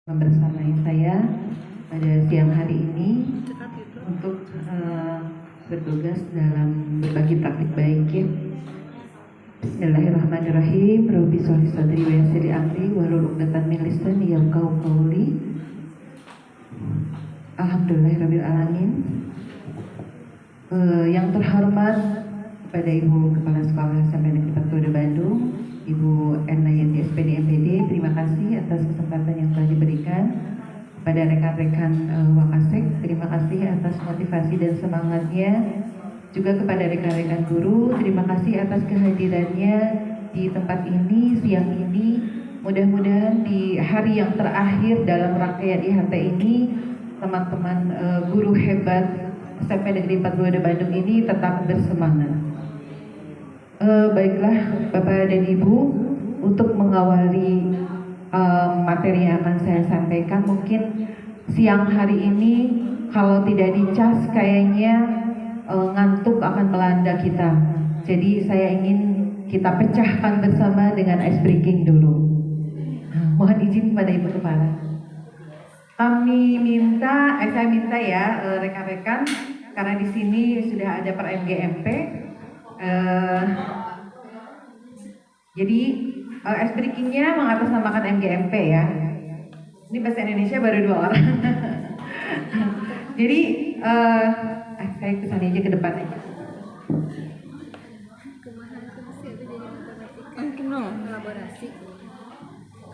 Membersamai saya pada siang hari ini untuk bertugas dalam berbagi praktik baik ya. Bismillahirrahmanirrahim. Rabbi sholli sadri wa yassir li amri wahlul 'uqdatam min lisani yafqahu qawli. Alhamdulillahirabbil alamin. Yang terhormat kepada Ibu Kepala Sekolah SMP Negeri 4 Kota Bandung, Ibu Erna Yenti SPD MPD, terima kasih atas kesempatan yang telah diberikan. Kepada rekan-rekan Wakasek, terima kasih atas motivasi dan semangatnya. Juga kepada rekan-rekan guru, terima kasih atas kehadirannya di tempat ini siang ini. Mudah-mudahan di hari yang terakhir dalam rangkaian IHT ini, teman-teman guru hebat SMP Negeri 4 Kota Bandung ini tetap bersemangat. Baiklah Bapak dan Ibu, untuk mengawali materi yang akan saya sampaikan, mungkin siang hari ini kalau tidak dicas kayaknya ngantuk akan melanda kita. Jadi saya ingin kita pecahkan bersama dengan ice breaking dulu. Mohon izin kepada Ibu Kepala. Saya minta ya rekan-rekan, karena di sini sudah ada per MGMP. Jadi ice breaking-nya mengatasnamakan MGMP ya. Ini bahasa Indonesia baru 2 orang. Jadi saya kesana aja ke depan aja. Mungkin dong kolaborasi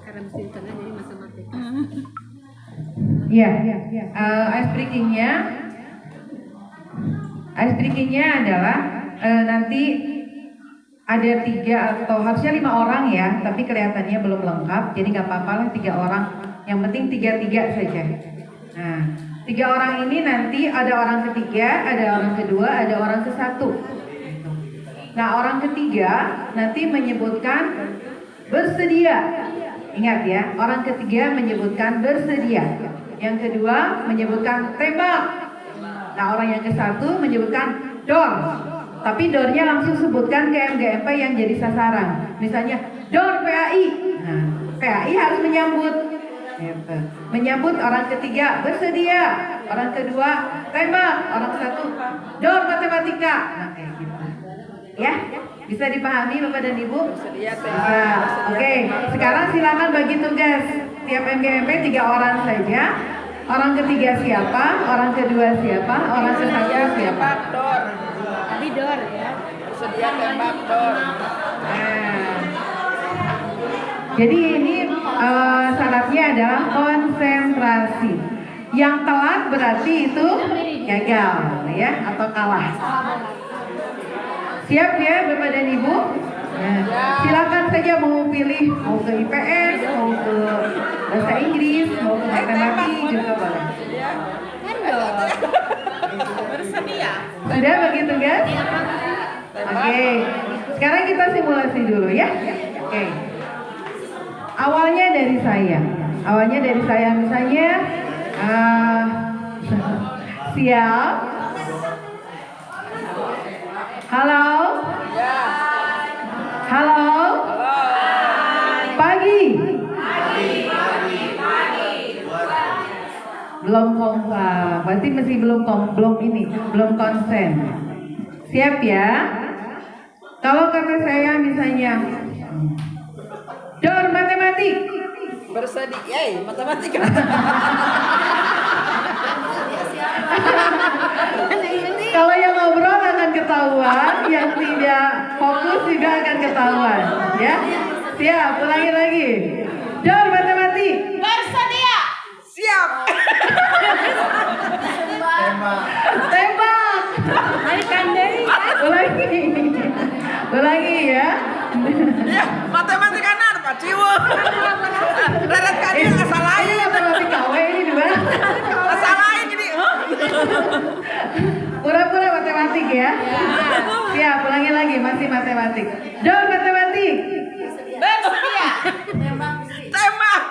karena mesti di sana jadi matematika. Iya. Ice breaking-nya adalah nanti ada 3 atau harusnya 5 orang ya, tapi kelihatannya belum lengkap, jadi nggak apa-apa lah 3 orang. Yang penting 3 saja. Nah, 3 orang ini nanti ada orang ketiga, ada orang kedua, ada orang ke-1. Nah, orang ketiga nanti menyebutkan bersedia. Ingat ya, orang ketiga menyebutkan bersedia. Yang kedua menyebutkan tembak. Nah, orang yang ke-1 menyebutkan door. Tapi door-nya langsung sebutkan ke MGMP yang jadi sasaran. Misalnya door PAI. Nah, PAI harus menyambut. Gitu. Menyambut orang ketiga bersedia. Orang kedua tembak. Orang ke-1 door matematika. Nah, kayak gitu. Ya, bisa dipahami Bapak dan Ibu? Bersedia Oke. Sekarang silakan bagi tugas. Tiap MGMP 3 orang saja. Orang ketiga siapa? Orang kedua siapa? Orang ke-1 siapa? Door. Tapi door ya. Bersedia tembak door. Nah, jadi ini syaratnya adalah konsentrasi. Yang telat berarti itu gagal ya, atau kalah. Siap ya Bapak dan Ibu? Nah, silakan saja mau pilih, mau ke IPS, mau ke bahasa Inggris, mau ke matematika juga boleh. Bersedia. Sudah bagi tugas? Oke. Sekarang kita simulasi dulu ya. Oke. Awalnya dari saya misalnya siap. Halo. Halo. Pagi. Belum kompak. Berarti masih belum konsen. Siap ya? Kalau kata saya misalnya door matematik. Bersedia. Matematika. Kalau yang ngobrol akan ketahuan, yang tidak fokus juga akan ketahuan, ya. Siap, ulangi lagi. Door matematik. Bersedia. Siap. Tembak. Ulangi ya. Ya, matematika apa ciwo? Darat kadi asal lain. Matematika ini di mana? Asal lain gini. Pura-pura matematik ya. Siap, ulangi lagi, masih matematik. Door matematik. Bersedia. Tembak.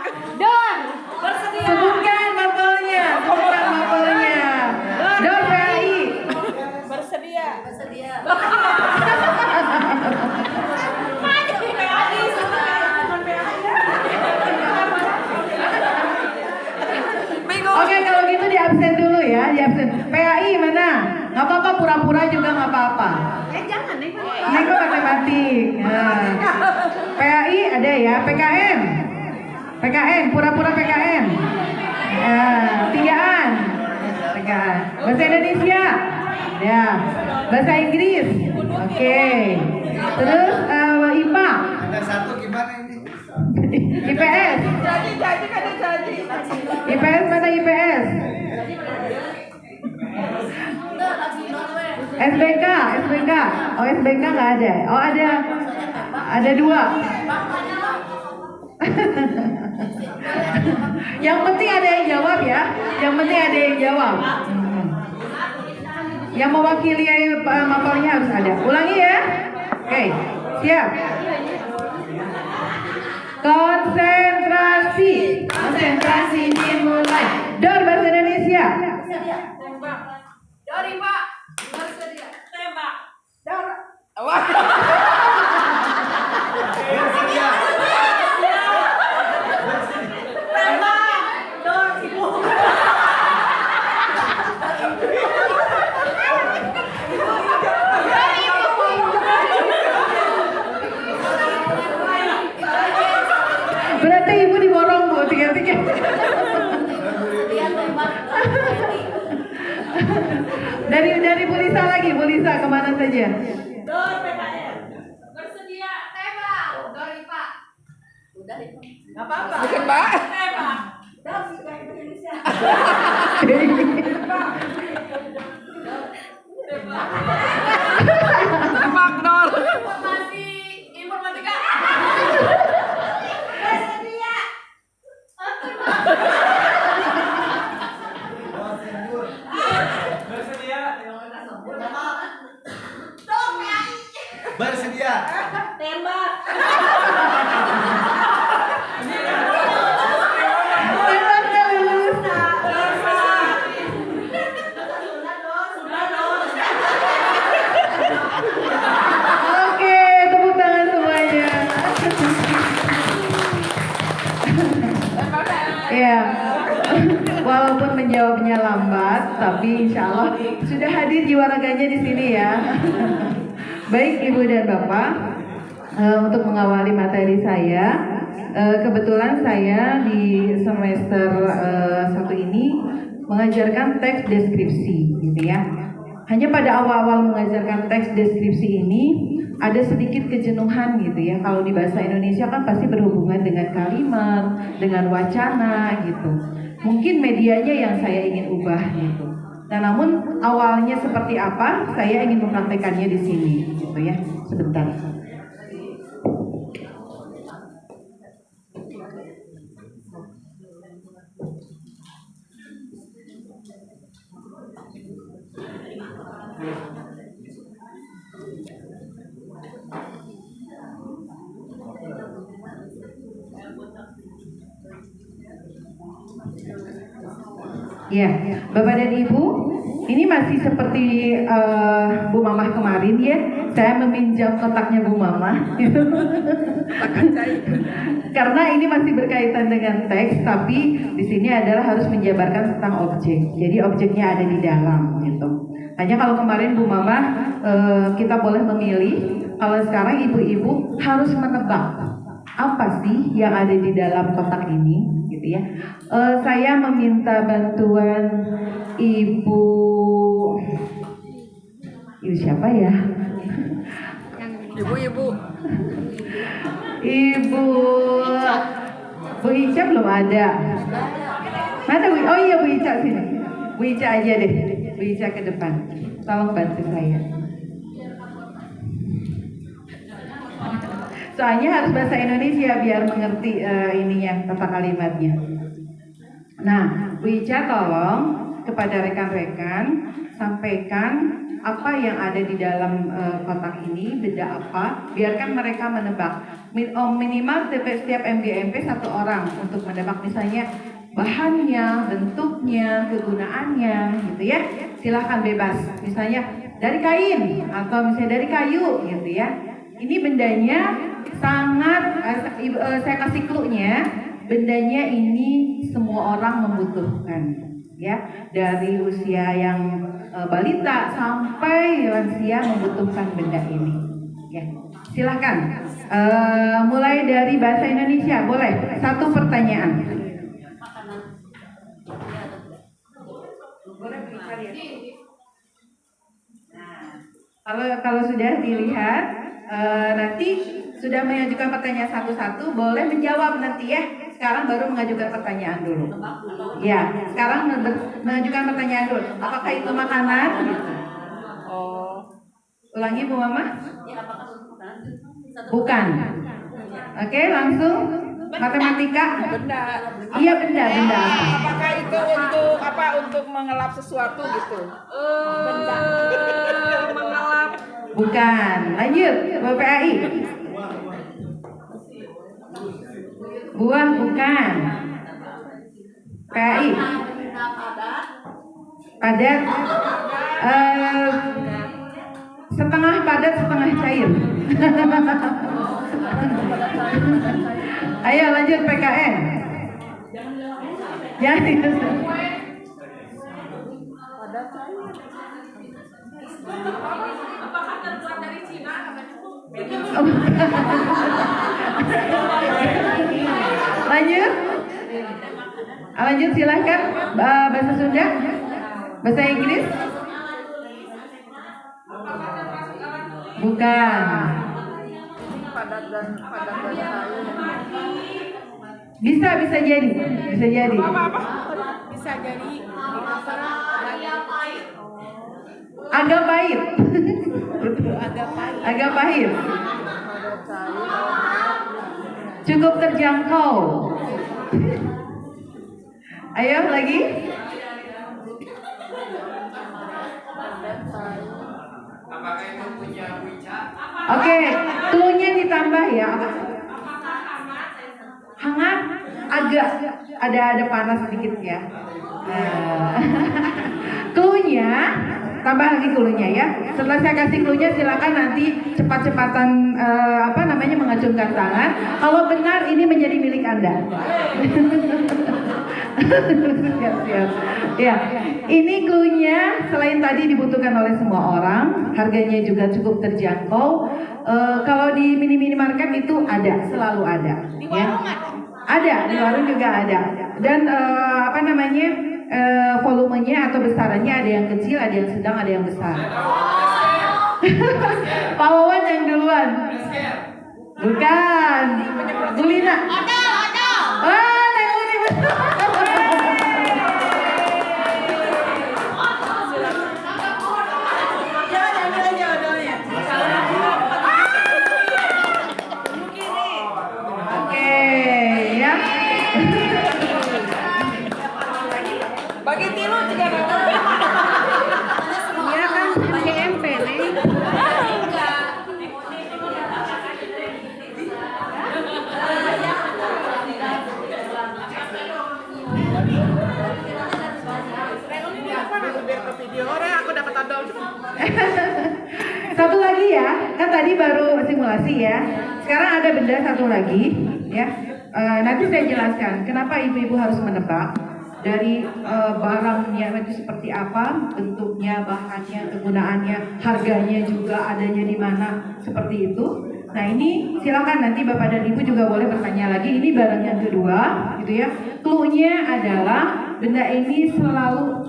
Don, bersedia. Sebutkan mapelnya. Door PAI. Bersedia. masih absen. PAI mana? Nggak apa-apa, pura-pura juga nggak apa-apa. Jangan nih. Nego matematik. Nah. PAI ada ya, PKN. PKN, pura-pura PKN. Tigaan. PKN. Bahasa Indonesia. Ya. Bahasa Inggris. Oke. Terus IPA. Ada satu gimana ini? IPS. Jadi kan jadi. IPS mana IPS? SBK, SBK. Oh SBK nggak ada. Oh ada 2. Yang penting ada yang jawab ya. Yang penting ada yang jawab. Yang mewakili mapelnya harus ada. Ulangi ya. Oke, siap. Konsentrasi. Konsentrasi dimulai. Dor bahasa Indonesia. Dari Pak. Bersedia. Tembak. Dar. Bersedia. Tembak. Dor ibu. Berarti ibu diborong Bu, 3-3. Dari Bu Lisa lagi, Bu Lisa kemana saja? Dor PKR. Bersedia. Tembak. Dor Pak. Udah itu. Enggak apa-apa. Bukan, Mbak. Tembak. Dor juga Indonesia. Tembak, Dor. Informasi informatika. Bersedia. Bersedia. Tembak. Tembak nggak lulus. Oke, tepuk tangan semuanya. Ya, walaupun menjawabnya lambat, tapi insya Allah sudah hadir jiwa raganya di sini ya. Baik Ibu dan Bapak, untuk mengawali materi saya, kebetulan saya di semester 1 ini mengajarkan teks deskripsi, gitu ya. Hanya pada awal-awal mengajarkan teks deskripsi ini ada sedikit kejenuhan gitu ya. Kalau di bahasa Indonesia kan pasti berhubungan dengan kalimat, dengan wacana gitu. Mungkin medianya yang saya ingin ubah gitu. Nah, namun awalnya seperti apa, saya ingin mempraktekannya di sini gitu ya. Sebentar. Ya, Bapak dan Ibu, ini masih seperti Bu Mamah kemarin ya. Saya meminjam kotaknya Bu Mamah. Karena ini masih berkaitan dengan teks, tapi di sini adalah harus menjabarkan tentang objek. Jadi objeknya ada di dalam gitu. Hanya kalau kemarin Bu Mamah kita boleh memilih, kalau sekarang ibu-ibu harus menebak apa sih yang ada di dalam kotak ini, gitu ya. Saya meminta bantuan Ibu siapa ya? Ibu. Ibu Bu Ica belum ada. Mana Bu? Oh iya Bu Ica sini. Bu Ica aja deh. Bu Ica ke depan. Tolong bantu saya. Soalnya harus bahasa Indonesia biar mengerti ininya tata kalimatnya. Nah, Bu Ica tolong kepada rekan-rekan sampaikan apa yang ada di dalam kotak ini, benda apa, biarkan mereka menebak. Minimal setiap MGMP 1 orang untuk menebak, misalnya bahannya, bentuknya, kegunaannya, gitu ya. Silahkan bebas. Misalnya dari kain atau misalnya dari kayu, gitu ya. Ini bendanya sangat, saya kasih clue-nya, bendanya ini semua orang membutuhkan, ya, dari usia yang balita sampai lansia membutuhkan benda ini. Ya, silahkan. Mulai dari bahasa Indonesia, boleh. Satu pertanyaan. Kalau sudah dilihat, nanti sudah mengajukan pertanyaan satu-satu, boleh menjawab nanti ya. Sekarang baru mengajukan pertanyaan dulu. Ya, sekarang mengajukan pertanyaan dulu. Apakah itu makanan? Gitu. Ulangi Bu Mama. Bukan. Oke, langsung matematika. Benda. Iya, benda. Apakah itu untuk apa? Untuk mengelap sesuatu gitu? Benda. Mengelap. Bukan. Lanjut, BPAI. Buah bukan. PAI. Padat. Setengah padat, setengah cair. Ayo lanjut PKN. Jangan itu. Apakah terbuat dari Cina? Lanjut silahkan. Bahasa Sunda, bahasa Inggris. Bukan. Padat dan sayur. Bisa jadi. Apa? Bisa jadi. Agak pahit. Agak pahit. Cukup terjangkau. Ayo lagi. Apakah itu punya Wicca? Oke, clue-nya ditambah ya. Hangat, agak ada panas sedikit ya. Clue-nya, tambah lagi clue-nya ya. Setelah saya kasih clue-nya, silakan nanti cepat-cepatan mengacungkan tangan. Kalau benar ini menjadi milik Anda. Siap. Ya, ini clue-nya selain tadi dibutuhkan oleh semua orang, harganya juga cukup terjangkau. Kalau di minimarket itu ada, selalu ada. Di warung ada, di warung juga ada. Dan volumenya atau besarannya ada yang kecil, ada yang sedang, ada yang besar. Pak Wawan yang duluan. Bukan. Bulina. Ada. Neng Uni betul. Bagi tilu juga nama. Iya kan pakai MP nih. Biar ke video orang aku dapat odol. Satu lagi ya, kan tadi baru simulasi ya. Sekarang ada benda satu lagi ya. Nanti saya jelaskan kenapa ibu-ibu harus menebak dari barangnya itu seperti apa, bentuknya, bahannya, kegunaannya, harganya juga adanya di mana, seperti itu. Nah ini silakan nanti Bapak dan Ibu juga boleh bertanya lagi. Ini barang yang kedua, gitu ya. Clue-nya adalah benda ini selalu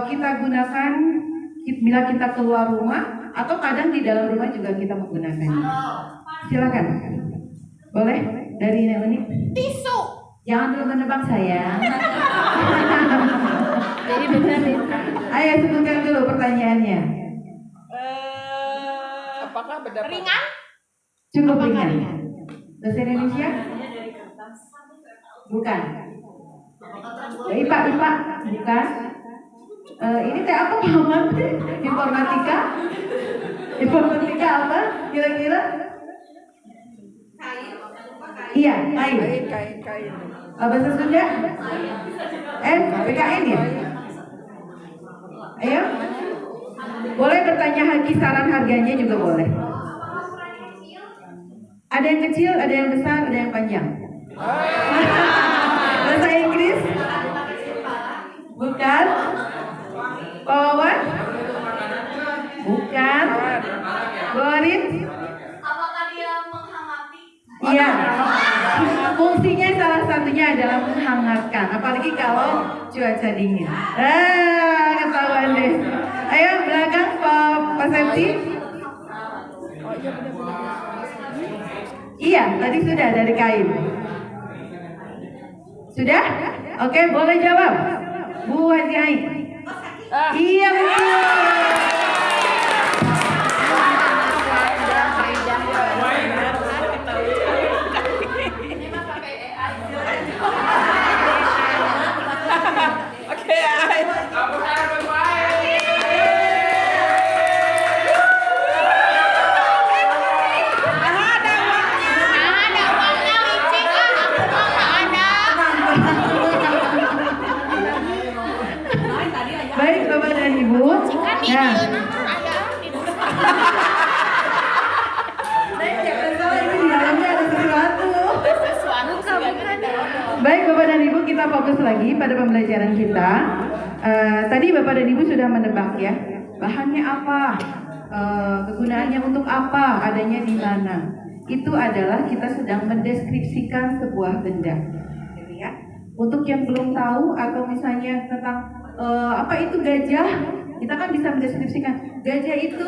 kita gunakan bila kita keluar rumah atau kadang di dalam rumah juga kita menggunakannya. Silakan, boleh dari ini. Tisu. Jangan dulu menebak saya. Jadi benar nih. Ayo sebutkan dulu pertanyaannya. Apakah benda Ringan? Cukup ringan. Bahasa Indonesia? Bukan. IPA, bukan. Ini kayak apa Muhammad? Informatika? Informatika apa? Kira-kira? Iya, kain. kain. Bahasa Sunda? PKN ya? Ayo. Boleh bertanya kisaran harganya juga boleh. Ada yang kecil, ada yang besar, ada yang panjang. Bahasa Inggris? Bukan? Wawan? Bukan? Gorin? Apakah dia menghangati? Iya. Fungsinya salah satunya adalah menghangatkan, apalagi kalau cuaca dingin. Ketahuan deh. Ayo belakang Pak Septi. Iya, tadi sudah dari kain. Sudah? Oke, boleh jawab. Bu Haji Ain. Iya betul. Oke, Ai. Baik Bapak dan Ibu. Nah, jangan salah, ini di dalamnya ada sesuatu. Baik Bapak dan Ibu, kita fokus lagi pada pembelajaran kita. Tadi Bapak dan Ibu sudah menebak ya, bahannya apa, kegunaannya untuk apa, adanya di mana. Itu adalah kita sedang mendeskripsikan sebuah benda, gitu ya. Untuk yang belum tahu atau misalnya tentang apa itu gajah, kita kan bisa mendeskripsikan gajah itu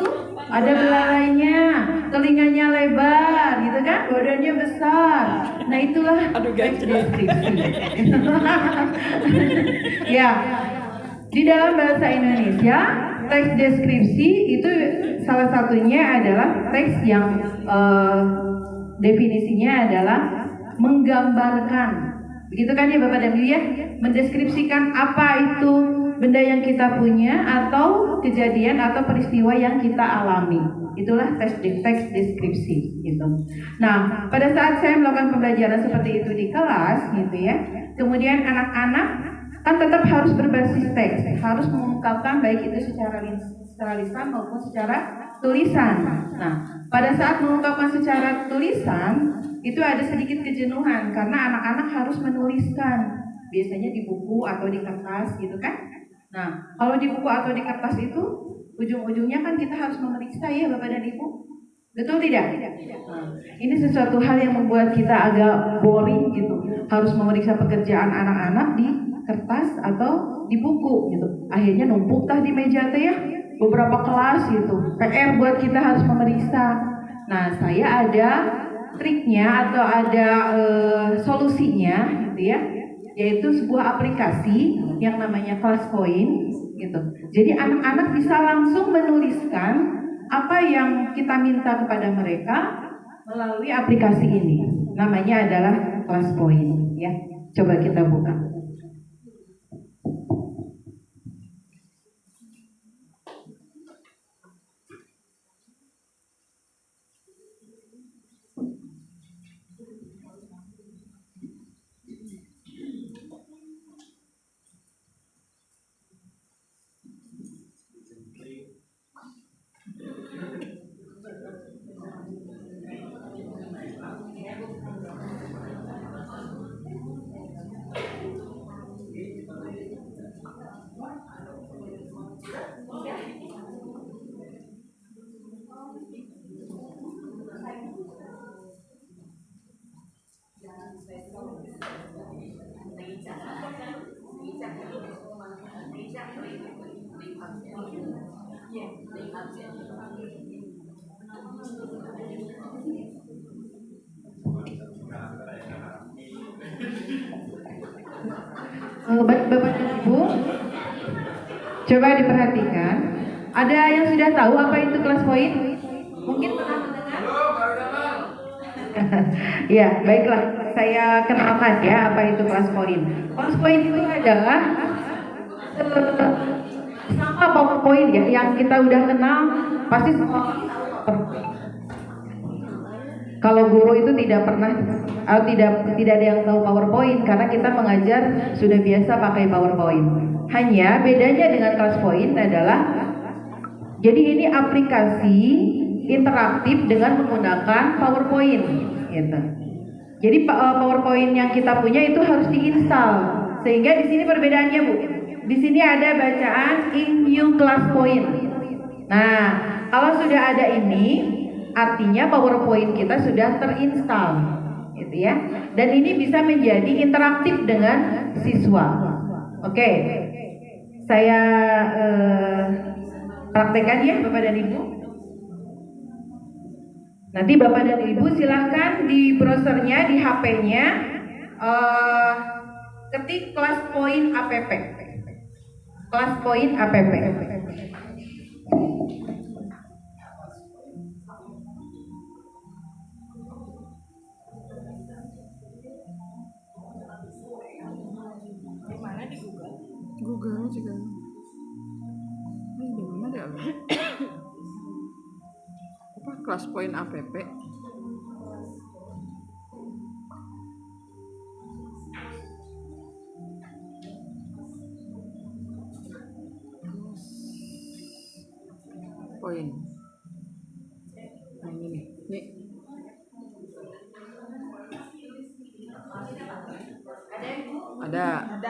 ada belalainya, telinganya lebar, gitu kan, badannya besar. Nah itulah teks deskripsi. Ya, di dalam bahasa Indonesia teks deskripsi itu salah satunya adalah teks yang definisinya adalah menggambarkan. Begitu kan ya Bapak dan Ibu ya, mendeskripsikan apa itu benda yang kita punya atau kejadian atau peristiwa yang kita alami. Itulah teks deskripsi gitu. Nah, pada saat saya melakukan pembelajaran seperti itu di kelas gitu ya, kemudian anak-anak kan tetap harus berbasis teks, harus mengungkapkan baik itu secara lisan maupun secara tulisan. Nah, pada saat mengungkapkan secara tulisan itu ada sedikit kejenuhan karena anak-anak harus menuliskan, biasanya di buku atau di kertas gitu kan. Nah, kalau di buku atau di kertas itu ujung-ujungnya kan kita harus memeriksa ya Bapak dan Ibu, betul tidak? Nah, ini sesuatu hal yang membuat kita agak boring gitu, harus memeriksa pekerjaan anak-anak di kertas atau di buku gitu. Akhirnya numpuk di meja ya, beberapa kelas gitu. PR buat kita harus memeriksa. Nah, saya ada triknya atau ada solusinya gitu ya, yaitu sebuah aplikasi yang namanya ClassPoint gitu. Jadi anak-anak bisa langsung menuliskan apa yang kita minta kepada mereka melalui aplikasi ini. Namanya adalah ClassPoint ya. Coba kita buka. Bapak dan Ibu, coba diperhatikan. Ada yang sudah tahu apa itu ClassPoint? Mungkin pernah mendengar? Ya, baiklah. Saya kenalkan ya apa itu ClassPoint. ClassPoint itu adalah sama PowerPoint ya, yang kita udah kenal pasti semua. Kalau guru itu tidak pernah tidak ada yang tahu PowerPoint karena kita mengajar sudah biasa pakai PowerPoint. Hanya bedanya dengan ClassPoint adalah jadi ini aplikasi interaktif dengan menggunakan PowerPoint gitu. Jadi PowerPoint yang kita punya itu harus diinstal. Sehingga di sini perbedaannya Bu. di sini ada bacaan in new class point. Nah, kalau sudah ada ini, artinya PowerPoint kita sudah terinstall, gitu ya. Dan ini bisa menjadi interaktif dengan siswa. Oke, saya praktekkan ya Bapak dan Ibu. Nanti Bapak dan Ibu silahkan di browsernya, di HP-nya, ketik kelas point app. Kelas point app. Google juga. Ini di mana dia? Apa kelas poin app? Poin. Nah, ini nih. Nih. Ada.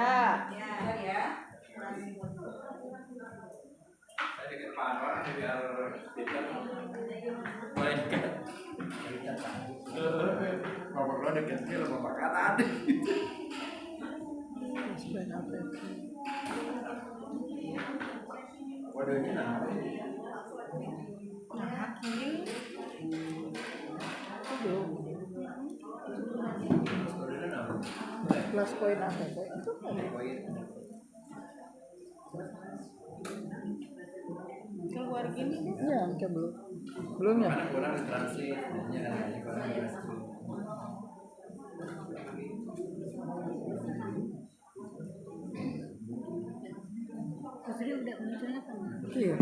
Saya dikit parah biar tidak mainkan. Nomor lo deket kecil sama makanan. Kelas poin app. Kodenya apa? Kelas poin app itu Keluar gini. ya, kayak belum ya. Mana kurang transit, Maksudnya udah munculnya kan? Iya.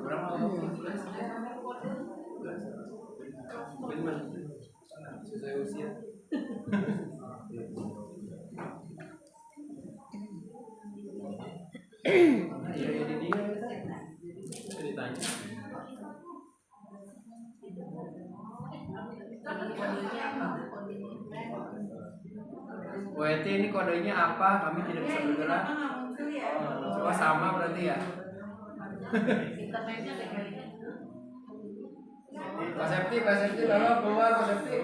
kurang apa? Mungkin sesuai usia. Iya, ini dia. Ceritanya. WT ini kodenya apa? Kami tidak bisa bergerak. Oh, sama berarti ya. Pak Septi tolong keluar Pak Septi.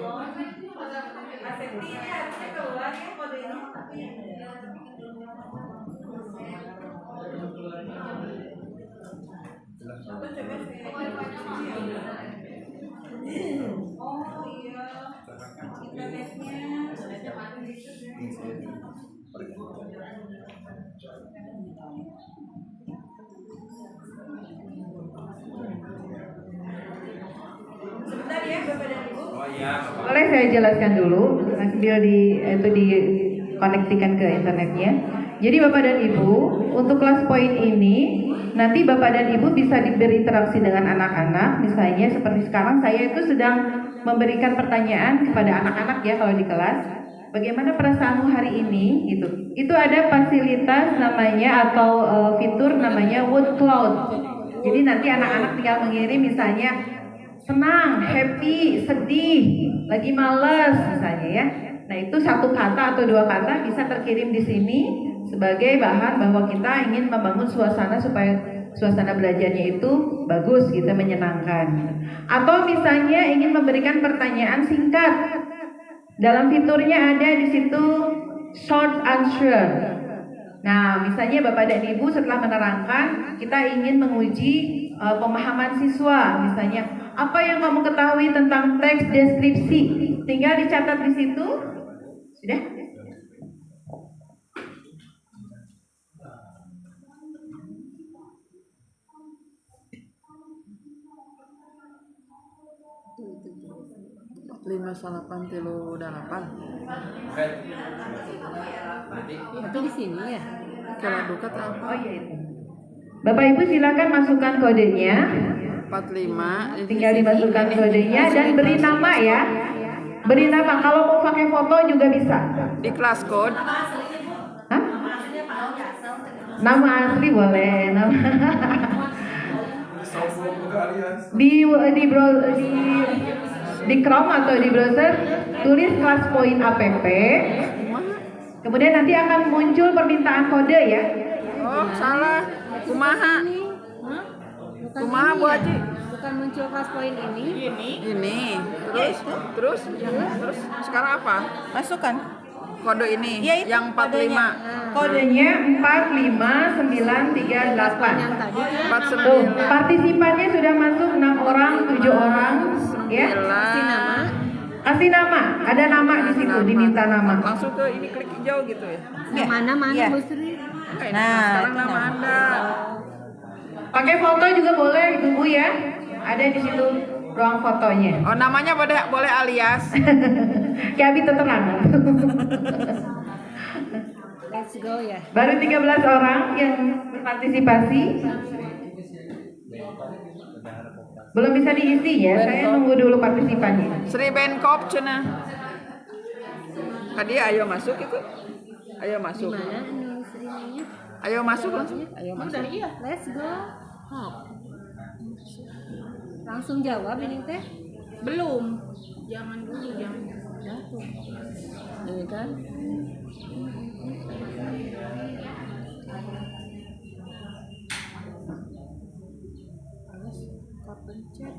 Sebentar ya Bapak dan Ibu. Oh iya, Bapak. Boleh saya jelaskan dulu sambil dikonektikan ke internetnya. Jadi Bapak dan Ibu, untuk kelas point ini nanti Bapak dan Ibu bisa berinteraksi dengan anak-anak. Misalnya seperti sekarang saya itu sedang memberikan pertanyaan kepada anak-anak ya kalau di kelas. Bagaimana perasaanmu hari ini gitu. Itu ada fasilitas namanya atau fitur namanya word cloud. Jadi nanti anak-anak tinggal mengirim misalnya senang, happy, sedih, lagi males misalnya ya. Nah itu satu kata atau dua kata bisa terkirim di sini sebagai bahan bahwa kita ingin membangun suasana supaya suasana belajarnya itu bagus gitu, menyenangkan. Atau misalnya ingin memberikan pertanyaan singkat. Dalam fiturnya ada di situ short answer. Nah, misalnya Bapak dan Ibu setelah menerangkan, kita ingin menguji pemahaman siswa. Misalnya, apa yang kamu ketahui tentang teks deskripsi? Tinggal dicatat di situ. Sudah? Lima salapan tilu delapan. Itu di sini ya. Kalau dukat apa? Oh iya itu. Bapak Ibu silakan masukkan kodenya. 45. Tinggal dimasukkan kodenya dan beri nama ya. Beri nama. Kalau mau pakai foto juga bisa. Di kelas code. Hah? Nama asli boleh. Nama. Di Chrome atau di browser tulis kelas point app. Kemudian nanti akan muncul permintaan kode ya. Oh, salah. Kumaha? Bukan Kumaha ini Bu ya? Haji? Bukan muncul kelas poin ini. Ini. Terus sekarang apa? Masukkan. Kode ini Iya, itu yang 45. Kodenya 45938. Yang tadi kan Tuh, partisipannya sudah masuk 6 orang, 7 orang, ya. kasih nama. Kasih nama, ada nama di situ, diminta nama. Langsung ke ini klik hijau gitu ya. Yang mana Iya. Bu Sri? Nah, Sekarang itu nama nama. Anda. Pakai foto juga boleh, Ibu ya. Ada di situ ruang fotonya. Oh, namanya boleh alias. Kayak Abi terang. Let's go ya. Baru 13 orang yang berpartisipasi. Belum bisa diisi ya, saya nunggu dulu partisipannya. Sri Benkop cenah. Tadi ayo masuk itu. Ayo masuk. Mana nulis ininya? Ayo masuk langsung. Ayo masuk. Udah iya. Let's go. Langsung jawab ini teh. Belum. Jangan dulu, jangan. Udah tuh. Ini kan. Kepencet.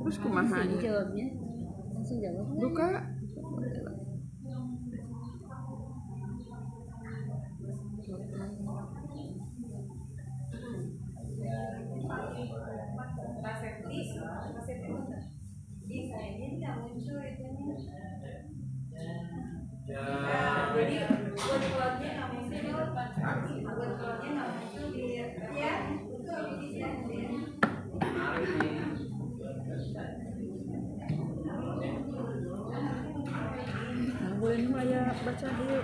Terus kumaha Jadi nya? jawabnya. Langsung jawab. Buka. Boleh ini mah ya baca dulu.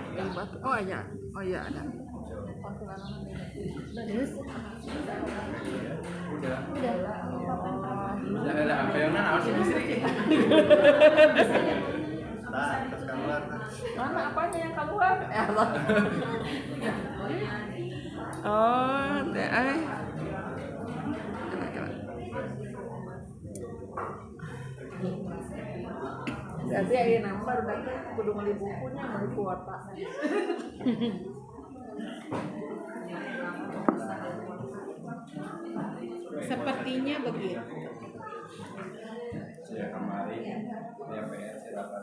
Oh ya, ada. Terus Ada apa yang naon sih Sri? Mana apanya yang keluar? Oh, Berarti ya nambah berarti kudu beli bukunya, beli kuota. sepertinya begitu. Ya kemarin ya PS dapat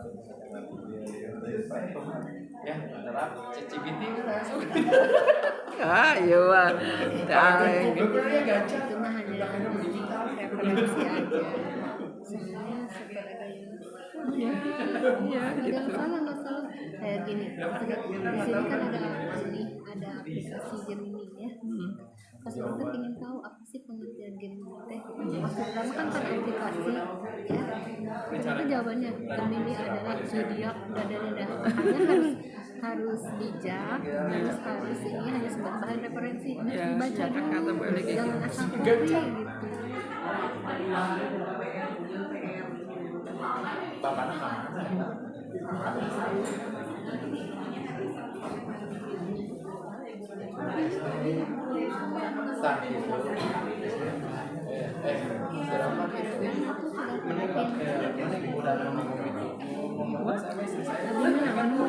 ya adalah CCTV langsung. Ah, iya wah. Google-nya gacha. Itu mah hanya referensi aja. Soalnya sebagai Iya, nggak salah kayak gini. Di sini kan ada aplikasi Gemini ya. Pas kita ingin tahu apa sih pengertian Gemini teh. Maksud pertama kan pada aplikasi ya. Ternyata jawabannya Gemini adalah zodiak dan harus bijak, harus ini hanya sebagai bahan referensi. Ya, Baca kata dulu, balik gitu. jangan asal copy gitu. Bapaknya kemana?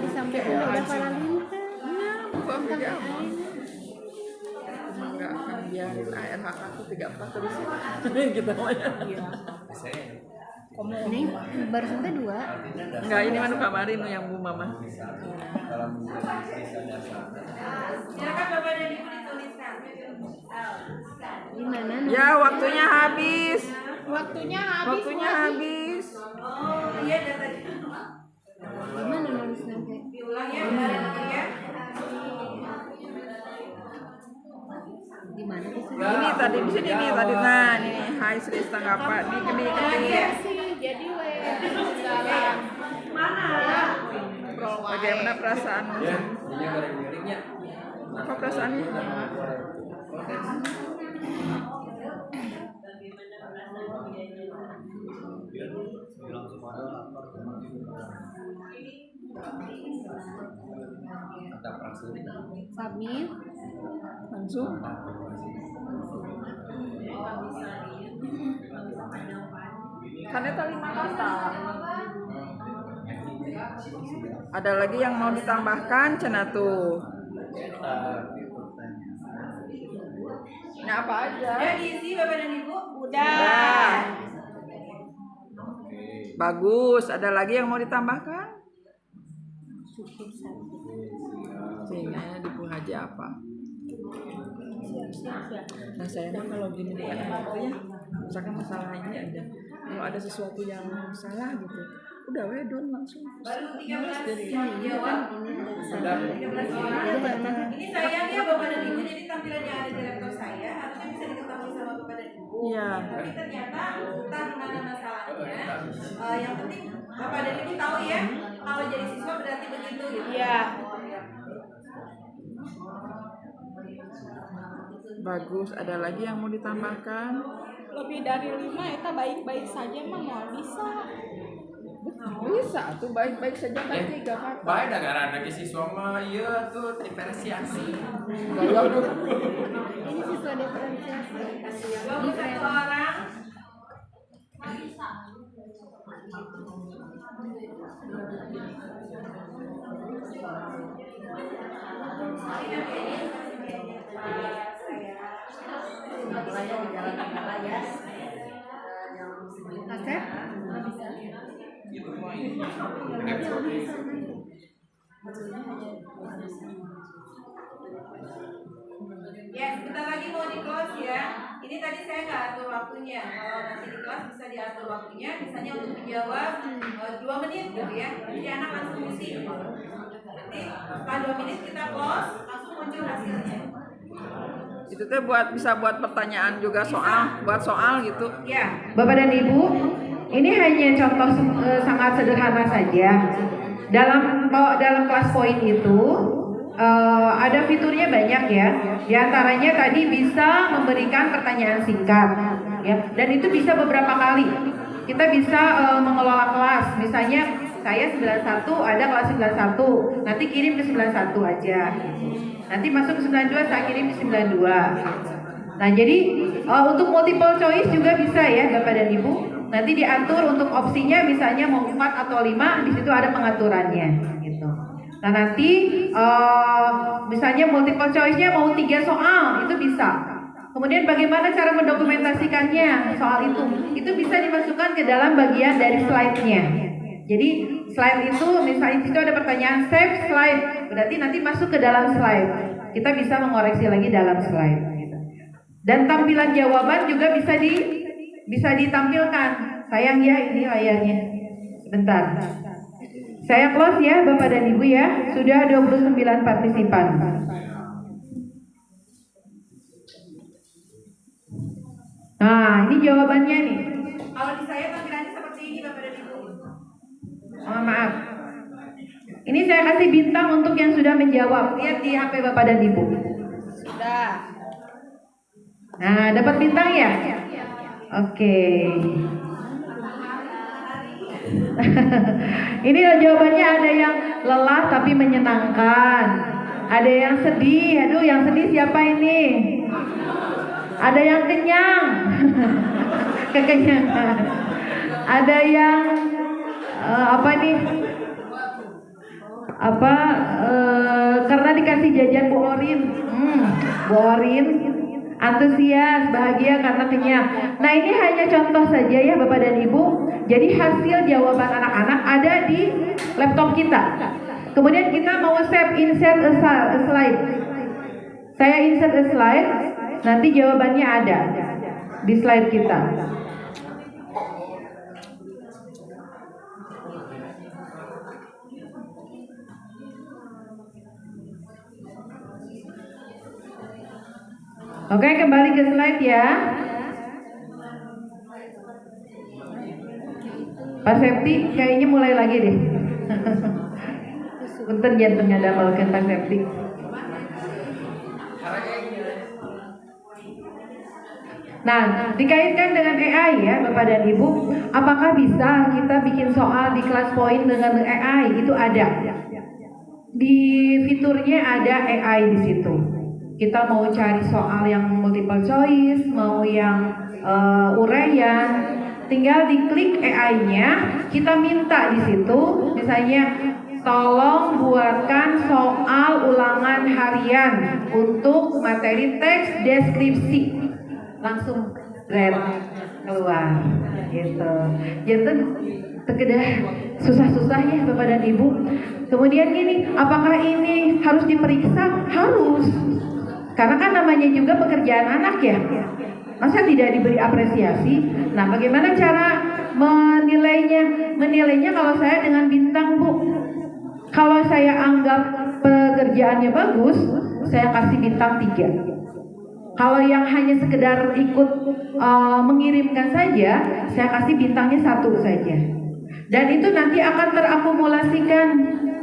Sampai udah para Enggak akan biarin ARHK aku 34 terus gitu aja. ini baru sampai 2. Enggak, ini mah kemarin yang Bu Mama. Silakan Bapak dan Ibu dituliskan. Gimana? Ya, waktunya habis. Waktunya habis. Waktunya habis. Oh iya dari tadi. Gimana nulisnya? Diulang ya, dari lagi ya. Di mana bisa? Ini tadi di sini nih tadi. Nah, ini Hai Sri Stangapa di gede. Jadi Mana? Bagaimana perasaanmu? Ya, ini goreng-gorengnya. Apa perasaannya? Samil Langsung. Kan itu 5 kata. Ada lagi yang mau ditambahkan cenah tuh. Nah, apa aja? Ya diisi Bapak dan Ibu. Udah. Bagus. Ada lagi yang mau ditambahkan? Sehingga di Bu Haji apa? Nah, saya mah kalau gini bukan gitu ya. Misalkan masalah ini aja. Kalau ada sesuatu yang salah gitu, udah wedon langsung. Baru 13 Jadi yang jawab. 13 orang. Ini sayangnya Bapak dan Ibu, jadi tampilan yang ada di laptop saya harusnya bisa diketahui sama Bapak dan Ibu. Iya. Tapi ternyata entah di mana masalahnya. Yang penting Bapak dan Ibu tahu ya, kalau jadi siswa berarti begitu gitu. Iya. Bagus. Ada lagi yang mau ditambahkan? Lebih dari 5 eta baik-baik saja mah mau bisa. Bisa tuh baik-baik saja kan 3 kata. Baik dah karena ke siswa mah ieu tuh diferensiasi. Ini siswa diferensiasi. 21 orang. Asep? Ya, sebentar lagi mau di close ya. Ini tadi saya nggak atur waktunya. Kalau nanti di kelas bisa diatur waktunya, misalnya untuk menjawab 2 menit gitu ya. Jadi anak langsung isi. Nanti setelah 2 menit kita close, langsung muncul hasilnya. Itu teh bisa buat pertanyaan juga buat soal gitu. Ya, Bapak dan Ibu, ini hanya contoh sangat sederhana saja. Dalam kelas poin itu ada fiturnya banyak ya. Di antaranya tadi bisa memberikan pertanyaan singkat, ya. Dan itu bisa beberapa kali. Kita bisa mengelola kelas. Misalnya saya 91, ada kelas 91. Nanti kirim ke 91 aja. Nanti masuk ke 92, saya kirim ke 92. Nah, jadi untuk multiple choice juga bisa ya Bapak dan Ibu. Nanti diatur untuk opsinya misalnya mau 4 atau 5, di situ ada pengaturannya gitu. Nah, nanti misalnya multiple choice-nya mau 3 soal, itu bisa. Kemudian bagaimana cara mendokumentasikannya soal itu? Itu bisa dimasukkan ke dalam bagian dari slide-nya. Jadi slide itu misalnya di situ ada pertanyaan save slide, berarti nanti masuk ke dalam slide. Kita bisa mengoreksi lagi dalam slide. Gitu. Dan tampilan jawaban juga bisa ditampilkan. Sayang ya ini layarnya. Sebentar. Saya close ya Bapak dan Ibu ya. Sudah 29 partisipan. Nah, ini jawabannya nih. Kalau di saya tampilannya seperti ini Bapak dan Ibu. Oh, maaf. Ini saya kasih bintang untuk yang sudah menjawab. Lihat di HP Bapak dan Ibu. Sudah. Nah, dapat bintang ya? Oke. Ini loh jawabannya, ada yang lelah tapi menyenangkan. Ada yang sedih. Aduh, yang sedih siapa ini? Ada yang kenyang. Kekenyangan. Ada yang apa nih? Karena dikasih jajan Bu Orin. Bu Orin antusias, bahagia karena kenyang. Nah, ini hanya contoh saja ya Bapak dan Ibu. Jadi hasil jawaban anak-anak ada di laptop kita. Kemudian kita mau insert a slide. Saya insert a slide, nanti jawabannya ada di slide kita. Oke, kembali ke slide ya. Pak Septi kayaknya mulai lagi deh. Punten jantungnya damelkeun Pak Septi. Nah, dikaitkan dengan AI ya Bapak dan Ibu, apakah bisa kita bikin soal di kelas poin dengan AI? Itu ada. Di fiturnya ada AI di situ. Kita mau cari soal yang multiple choice, mau yang uraian, tinggal diklik AI-nya, kita minta di situ, misalnya tolong buatkan soal ulangan harian untuk materi teks deskripsi, langsung keluar gitu. Jadi terkedah susah-susah ya Bapak dan Ibu. Kemudian gini, apakah ini harus diperiksa? Harus, karena kan namanya juga pekerjaan anak ya. Masa tidak diberi apresiasi? Nah, bagaimana cara menilainya? Menilainya kalau saya dengan bintang, Bu. Kalau saya anggap pekerjaannya bagus, saya kasih bintang 3. Kalau yang hanya sekedar ikut mengirimkan saja, saya kasih bintangnya 1 saja. Dan itu nanti akan terakumulasikan.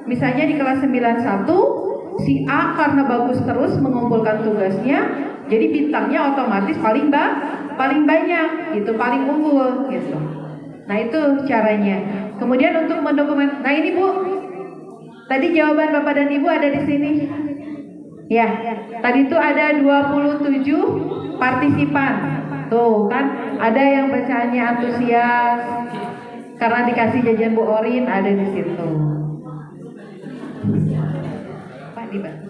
Misalnya di kelas 91, si A karena bagus terus mengumpulkan tugasnya, jadi bintangnya otomatis paling banyak, gitu, paling unggul, gitu. Nah itu caranya. Kemudian untuk mendokumen, nah ini Bu, tadi jawaban Bapak dan Ibu ada di sini. Ya, tadi itu ada 27 partisipan. Tuh kan, ada yang bacaannya antusias karena dikasih jajan Bu Orin, ada di situ. Pak dibantu.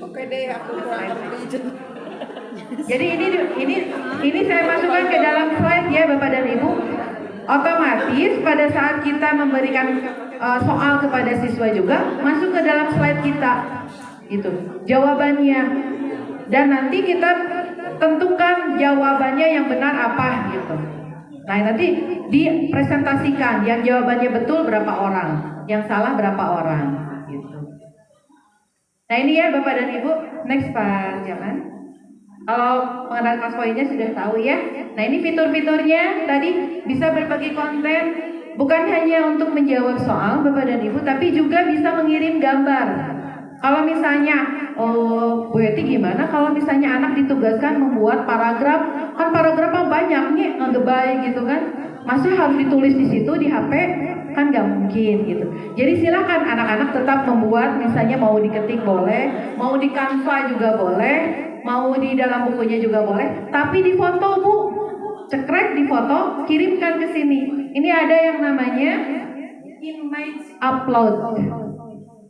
Oke deh, aku kurang ngerti. Jadi ini saya masukkan ke dalam slide ya Bapak dan Ibu. Otomatis pada saat kita memberikan soal kepada siswa juga masuk ke dalam slide kita, itu jawabannya. Dan nanti kita tentukan jawabannya yang benar apa gitu. Nah nanti dipresentasikan, yang jawabannya betul berapa orang, yang salah berapa orang gitu. Nah ini ya Bapak dan Ibu, next Pak Jaman. Kalau pengenalan kelas poinnya sudah tahu ya. Nah ini fitur-fiturnya tadi bisa berbagi konten, bukan hanya untuk menjawab soal Bapak dan Ibu, tapi juga bisa mengirim gambar. Kalau misalnya, Bu Eti gimana kalau misalnya anak ditugaskan membuat paragraf, kan paragrafnya banyak nih, ngegebay gitu kan, masa harus ditulis di situ di HP, kan nggak mungkin gitu. Jadi silakan anak-anak tetap membuat, misalnya mau diketik boleh, mau di Canva juga boleh, mau di dalam bukunya juga boleh, tapi di foto Bu, cekrek di foto, kirimkan ke sini. Ini ada yang namanya image upload.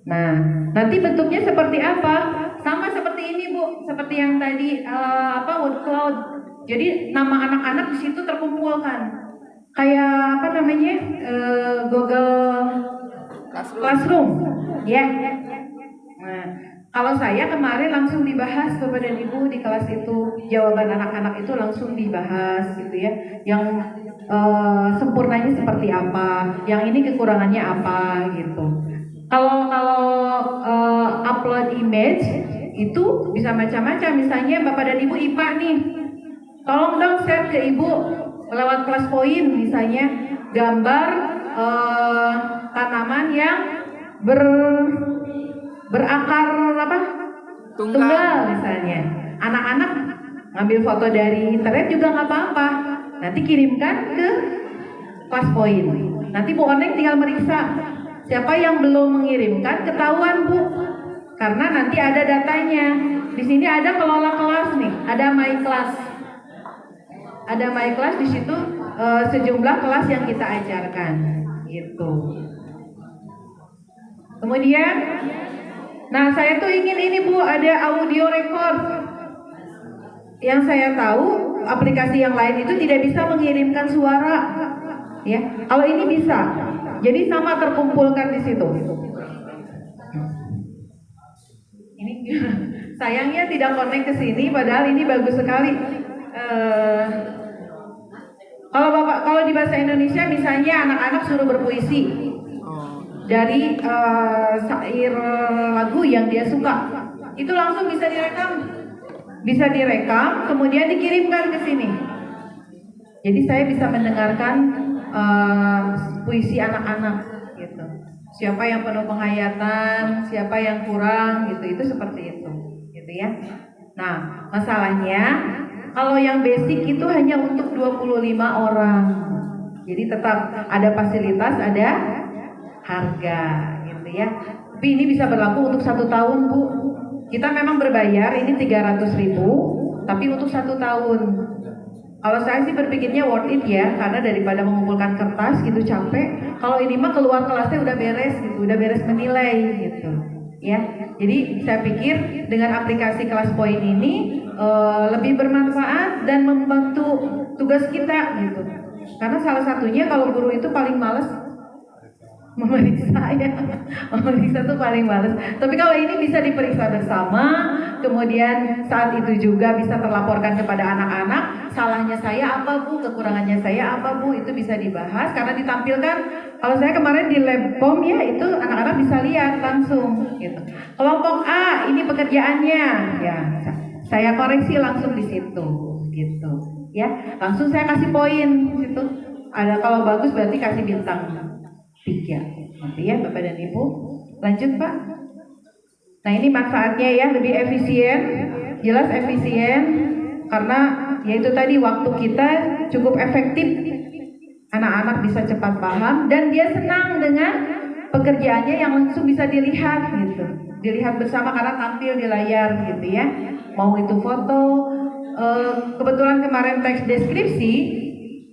Nah, nanti bentuknya seperti apa? Sama seperti ini Bu, seperti yang tadi word cloud. Jadi nama anak-anak di situ terkumpulkan. Kayak apa namanya? Google Classroom. Ya. Nah, kalau saya kemarin langsung dibahas Bapak dan Ibu di kelas itu, jawaban anak-anak itu langsung dibahas gitu ya. Yang sempurnanya seperti apa, yang ini kekurangannya apa gitu. Kalau upload image itu bisa macam-macam. Misalnya Bapak dan Ibu IPA nih, tolong dong share ke Ibu lewat kelas poin, misalnya gambar tanaman yang berakar apa? Tunggal misalnya. Anak-anak ngambil foto dari internet juga nggak apa-apa. Nanti kirimkan ke kelas poin. Nanti Bu Oneng tinggal meriksa. Siapa yang belum mengirimkan ketahuan Bu, karena nanti ada datanya. Di sini ada kelola kelas nih, ada my class, di situ sejumlah kelas yang kita ajarkan, gitu. Kemudian, nah saya tuh ingin ini Bu, ada audio record. Yang saya tahu aplikasi yang lain itu tidak bisa mengirimkan suara, ya. Kalau ini bisa. Jadi sama terkumpulkan di situ. Ini sayangnya tidak connect ke sini, padahal ini bagus sekali. Kalau di bahasa Indonesia misalnya anak-anak suruh berpuisi dari syair lagu yang dia suka, itu langsung bisa direkam, kemudian dikirimkan ke sini. Jadi saya bisa mendengarkan puisi anak-anak gitu. Siapa yang penuh penghayatan, siapa yang kurang gitu, itu seperti itu gitu ya. Nah, masalahnya kalau yang basic itu hanya untuk 25 orang. Jadi tetap ada fasilitas, ada harga gitu ya. Tapi ini bisa berlaku untuk 1 tahun Bu. Kita memang berbayar ini 300.000, tapi untuk 1 tahun. Kalau saya sih berpikirnya worth it ya, karena daripada mengumpulkan kertas gitu capek. Kalau ini mah keluar kelasnya udah beres gitu, udah beres menilai gitu. Ya, jadi saya pikir dengan aplikasi kelas poin ini lebih bermanfaat dan membantu tugas kita gitu. Karena salah satunya kalau guru itu paling males memeriksa ya, memeriksa tuh paling males. Tapi kalau ini bisa diperiksa bersama, kemudian saat itu juga bisa terlaporkan kepada anak-anak, salahnya saya apa Bu, kekurangannya saya apa Bu, itu bisa dibahas karena ditampilkan. Kalau saya kemarin di Labcom ya, itu anak-anak bisa lihat langsung gitu. Kelompok A ini pekerjaannya, ya saya koreksi langsung di situ gitu. Ya, langsung saya kasih poin situ. Ada kalau bagus berarti kasih bintang 3. Nanti ya Bapak dan Ibu. Lanjut Pak. Nah ini manfaatnya ya, lebih efisien. Jelas efisien karena yaitu tadi waktu kita cukup efektif. Anak-anak bisa cepat paham dan dia senang dengan pekerjaannya yang langsung bisa dilihat gitu. Dilihat bersama karena tampil di layar gitu ya. Mau itu foto. Kebetulan kemarin teks deskripsi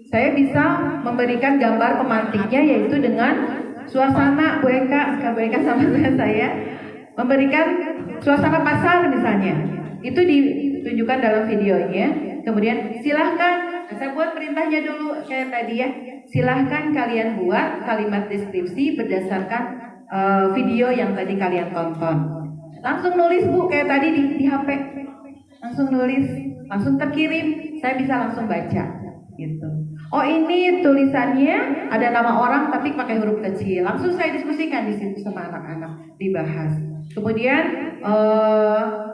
saya bisa memberikan gambar pemantiknya yaitu dengan suasana Bu Eka sama saya memberikan suasana pasar misalnya. Itu ditunjukkan dalam videonya. Kemudian silahkan, saya buat perintahnya dulu kayak tadi ya. Silahkan kalian buat kalimat deskripsi berdasarkan video yang tadi kalian tonton. Langsung nulis Bu kayak tadi di HP. Langsung nulis, langsung terkirim, saya bisa langsung baca gitu. Oh ini tulisannya ada nama orang tapi pakai huruf kecil. Langsung saya diskusikan di situ sama anak-anak, dibahas. Kemudian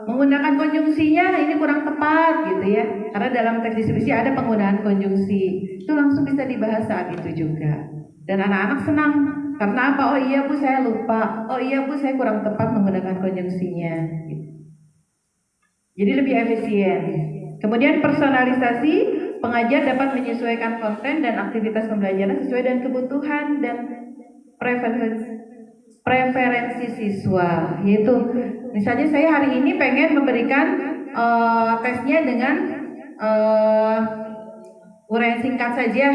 menggunakan konjungsinya ini kurang tepat gitu ya. Karena dalam teks deskripsi ada penggunaan konjungsi. Itu langsung bisa dibahas saat itu juga. Dan anak-anak senang. Karena apa? Oh iya Bu saya lupa. Oh iya Bu saya kurang tepat menggunakan konjungsinya gitu. Jadi lebih efisien. Kemudian personalisasi, pengajar dapat menyesuaikan konten dan aktivitas pembelajaran sesuai dengan kebutuhan dan preferensi siswa. Yaitu, misalnya saya hari ini pengen memberikan tesnya dengan uraian singkat saja,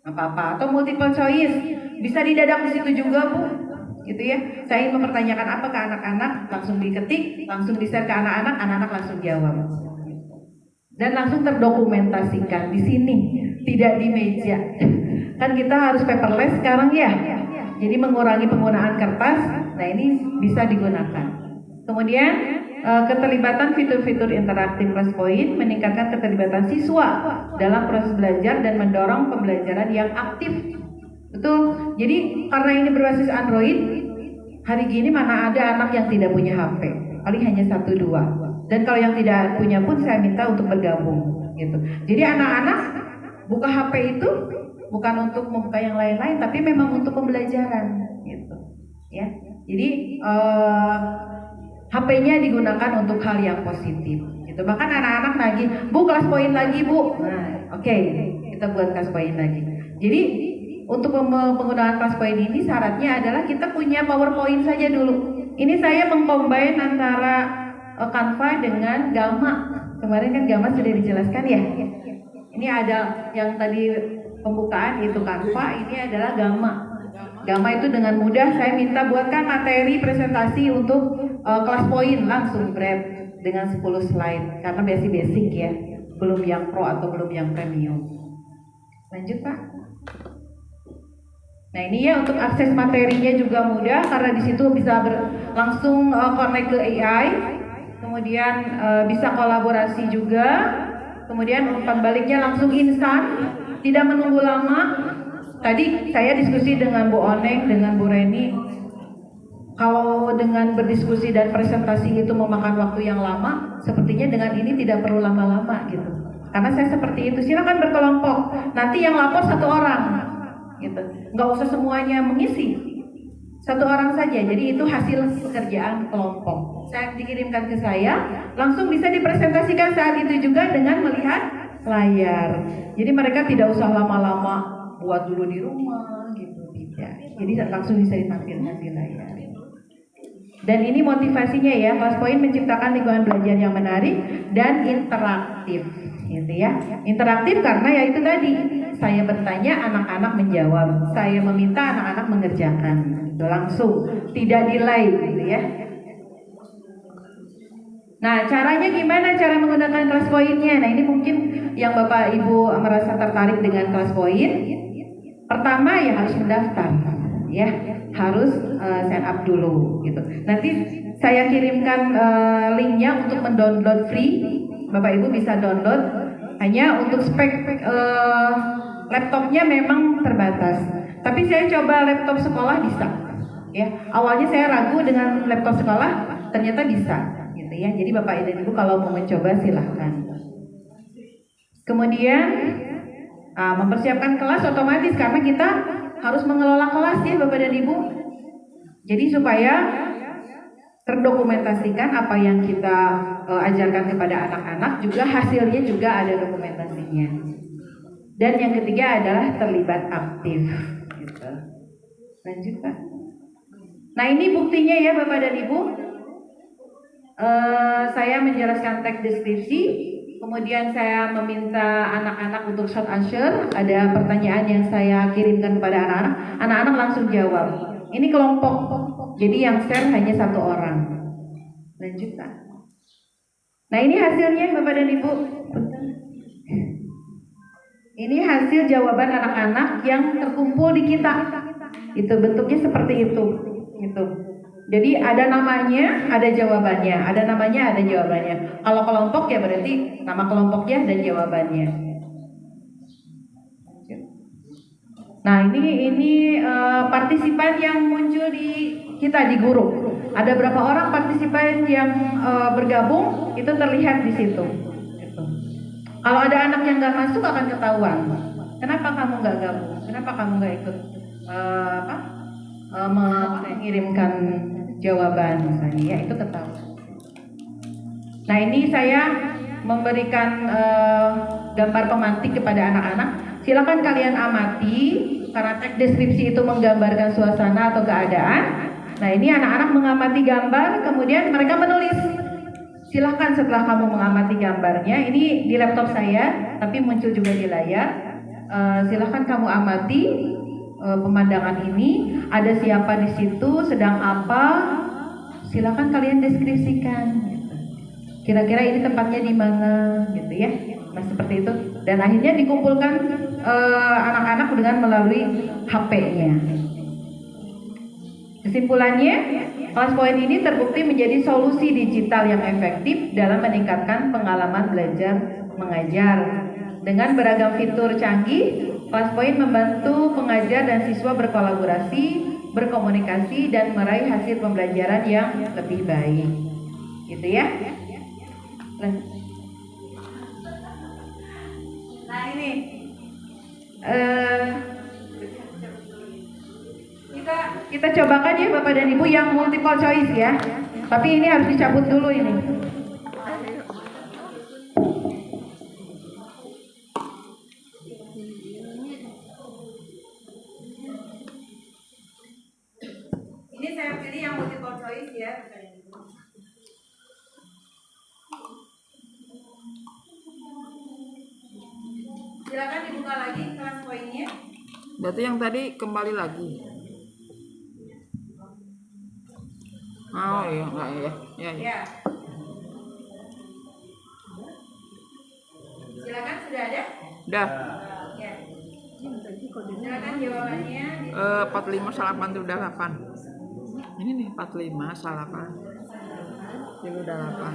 apa-apa. Atau multiple choice, bisa didadak di situ juga Bu. Gitu ya, saya ingin mempertanyakan apa ke anak-anak, langsung diketik, langsung di-share ke anak-anak, anak-anak langsung jawab dan langsung terdokumentasikan di sini, tidak di meja. Kan kita harus paperless sekarang ya, jadi mengurangi penggunaan kertas. Nah ini bisa digunakan. Kemudian keterlibatan fitur-fitur interaktif kelas poin meningkatkan keterlibatan siswa dalam proses belajar dan mendorong pembelajaran yang aktif. Betul. Jadi karena ini berbasis Android, hari gini mana ada anak yang tidak punya HP? Paling hanya 1-2. Dan kalau yang tidak punya pun saya minta untuk bergabung gitu. Jadi anak-anak buka HP itu bukan untuk membuka yang lain-lain, tapi memang untuk pembelajaran gitu. Ya. Jadi HP-nya digunakan untuk hal yang positif gitu. Bahkan anak-anak lagi, Bu kelas poin lagi Bu. Nah, oke, kita buat kelas poin lagi. Jadi untuk penggunaan kelas poin ini syaratnya adalah kita punya PowerPoint saja dulu. Ini saya mengcombine antara Canva dengan Gamma. Kemarin kan Gamma sudah dijelaskan ya. Ini ada yang tadi pembukaan itu Canva, ini adalah Gamma. Gamma itu dengan mudah saya minta buatkan materi presentasi untuk kelas poin langsung berat dengan 10 slide karena basic ya, belum yang pro atau belum yang premium. Lanjut Pak. Nah ini ya untuk akses materinya juga mudah karena di situ bisa langsung connect ke AI, kemudian bisa kolaborasi juga, kemudian umpan baliknya langsung instan, tidak menunggu lama. Tadi saya diskusi dengan Bu Oneng, dengan Bu Reni, kalau dengan berdiskusi dan presentasi itu memakan waktu yang lama, sepertinya dengan ini tidak perlu lama-lama gitu. Karena saya seperti itu, silakan berkelompok, nanti yang lapor 1 orang. Gitu. Nggak usah semuanya mengisi, 1 orang saja. Jadi itu hasil pekerjaan kelompok. Saya dikirimkan ke saya, langsung bisa dipresentasikan saat itu juga dengan melihat layar. Jadi mereka tidak usah lama-lama buat dulu di rumah gitu, tidak. Jadi langsung bisa ditampilkan di layar. Dan ini motivasinya ya, kelas poin menciptakan lingkungan belajar yang menarik dan interaktif. gitu ya. Interaktif karena ya itu tadi, saya bertanya, anak-anak menjawab, saya meminta, anak-anak mengerjakan, gitu, langsung, tidak delay, gitu ya. Nah, caranya gimana cara menggunakan kelas poinnya? Nah, ini mungkin yang Bapak Ibu merasa tertarik dengan kelas poin. Pertama ya harus mendaftar, ya harus sign up dulu, gitu. Nanti saya kirimkan linknya untuk mendownload free. Bapak Ibu bisa download. Hanya untuk spek laptopnya memang terbatas. Tapi saya coba laptop sekolah bisa. Ya, awalnya saya ragu dengan laptop sekolah, ternyata bisa. Gitu ya. Jadi Bapak dan Ibu kalau mau mencoba silahkan. Kemudian mempersiapkan kelas otomatis karena kita harus mengelola kelas ya Bapak dan Ibu. Jadi supaya terdokumentasikan apa yang kita ajarkan kepada anak-anak, juga hasilnya juga ada dokumentasinya. Dan yang ketiga adalah terlibat aktif. Gitu. Lanjut Pak. Nah ini buktinya ya Bapak dan Ibu. Saya menjelaskan teks deskripsi, kemudian saya meminta anak-anak untuk short answer. Ada pertanyaan yang saya kirimkan kepada anak-anak, anak-anak langsung jawab. Ini kelompok, jadi yang share hanya 1 orang. Lanjut Pak. Nah ini hasilnya Bapak dan Ibu. Ini hasil jawaban anak-anak yang terkumpul di kita. Itu bentuknya seperti itu. Gitu. Jadi ada namanya, ada jawabannya. Ada namanya, ada jawabannya. Kalau kelompok ya berarti nama kelompoknya dan jawabannya. Nah ini partisipan yang muncul di kita di guru. Ada berapa orang partisipan yang bergabung itu terlihat di situ. Gitu. Kalau ada anak yang nggak masuk akan ketahuan. Kenapa kamu nggak gabung? Kenapa kamu nggak ikut mengirimkan jawaban misalnya? Ya itu ketahuan. Nah ini saya memberikan gambar pemantik kepada anak-anak. Silakan kalian amati karena teks deskripsi itu menggambarkan suasana atau keadaan. Nah ini anak-anak mengamati gambar, kemudian mereka menulis. Silahkan setelah kamu mengamati gambarnya, ini di laptop saya, tapi muncul juga di layar. Silahkan kamu amati pemandangan ini. Ada siapa di situ, sedang apa? Silahkan kalian deskripsikan. Kira-kira ini tempatnya di mana, gitu ya. Nah seperti itu. Dan akhirnya dikumpulkan anak-anak dengan melalui HP-nya. Kesimpulannya, kelas poin ini terbukti menjadi solusi digital yang efektif dalam meningkatkan pengalaman belajar mengajar. Dengan beragam fitur canggih, kelas poin membantu pengajar dan siswa berkolaborasi, berkomunikasi, dan meraih hasil pembelajaran yang lebih baik. Gitu ya. Nah ini kita cobakan ya Bapak dan Ibu yang multiple choice ya. Tapi ini harus dicabut dulu ini. Ini saya pilih yang multiple choice ya. Silakan dibuka lagi kelas poinnya. Berarti yang tadi kembali lagi. Oh iya, enggak ya. Ya. Ya. Silakan sudah ada? Udah. Ya. Silakan jawabannya. 45 salah 8 itu udah 8. Ini nih 45 salah 8. Itu udah 8.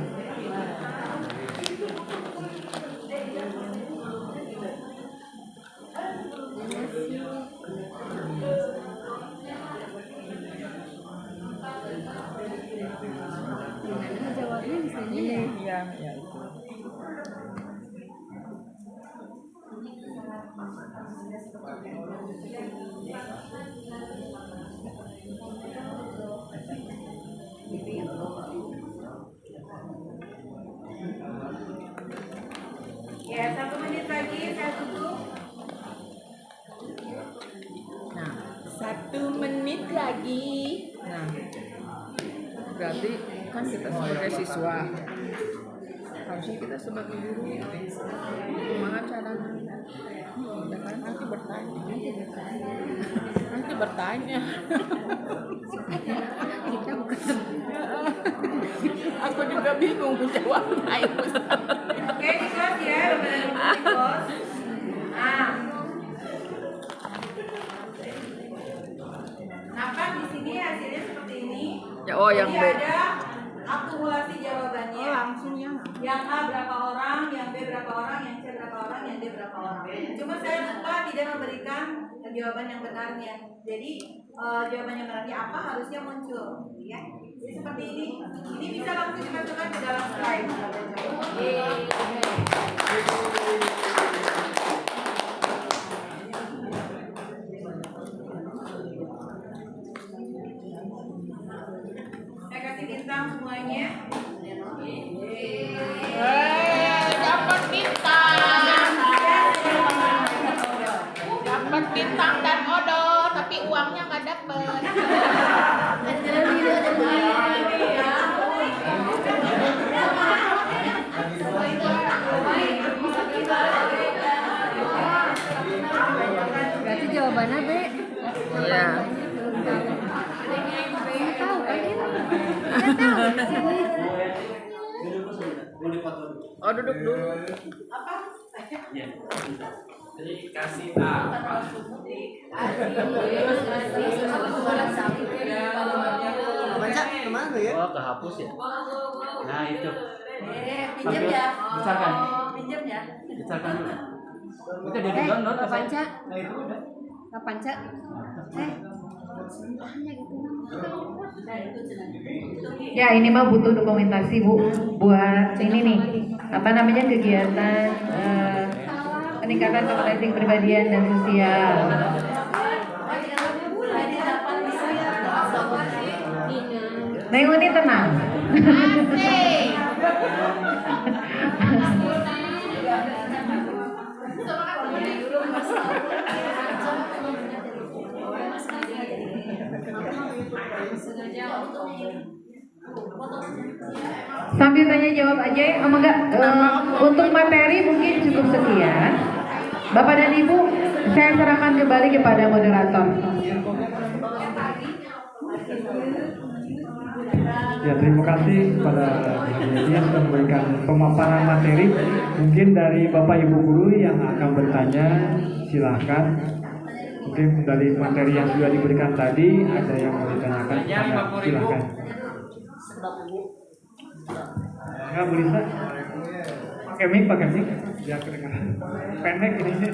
Jawabnya di sini ya. Iya, ya itu. Ya, 1 menit lagi saya tunggu. Nah, 1 menit lagi. berarti kan kita sebagai siswa harus fungsi kita sebagai guru gimana caranya ya kan nanti bertanya Kita bukan aku juga bingung jawabnya itu. Oke, di kelas ya, benar-benar di kelas. Nah, kenapa di sini hasilnya seperti ini? Ya, oh yang Jadi B. ada akumulasi jawabannya. Langsung ya. Yang A berapa orang, yang B berapa orang, yang C berapa orang, yang D berapa orang. Cuma saya lupa tidak memberikan jawaban yang benarnya. Jadi jawaban yang benarnya apa harusnya muncul, ya. Jadi seperti ini. Ini bisa langsung dimasukkan ke dalam slide. Saya kasih bintang semuanya. Dapat bintang. Dapat bintang dan odol, tapi uangnya nggak dapet. berarti jawabannya B. Iya. Nggak tahu kan ini? Nggak tahu di sini. Oh duduk dulu. Ya. Jadi kasih apa? Oh, kehapus ya? Nah, itu. Pinjam ya. Besarkan. Pinjam ya. Besarkan dulu. Itu dia download Pak Panca. Nah, itu udah. Pak Panca. Hanya gitu. Ya, ini mah butuh dokumentasi Bu buat ini nih. Apa namanya kegiatan peningkatan kompetensi kepribadian dan sosial. Neng Uni tenang. Sambil tanya jawab aja ya, enggak, untuk materi mungkin cukup sekian. Bapak dan Ibu, saya serahkan kembali kepada moderator. Ya, terima kasih kepada Dia sudah memberikan pemaparan materi. Mungkin dari Bapak Ibu guru yang akan bertanya, silahkan. Mungkin dari materi yang sudah diberikan tadi ada yang mau ditanyakan, silahkan. Enggak, Bu Lisa. Pakai mic, biar kedengaran. Pendek ini sih.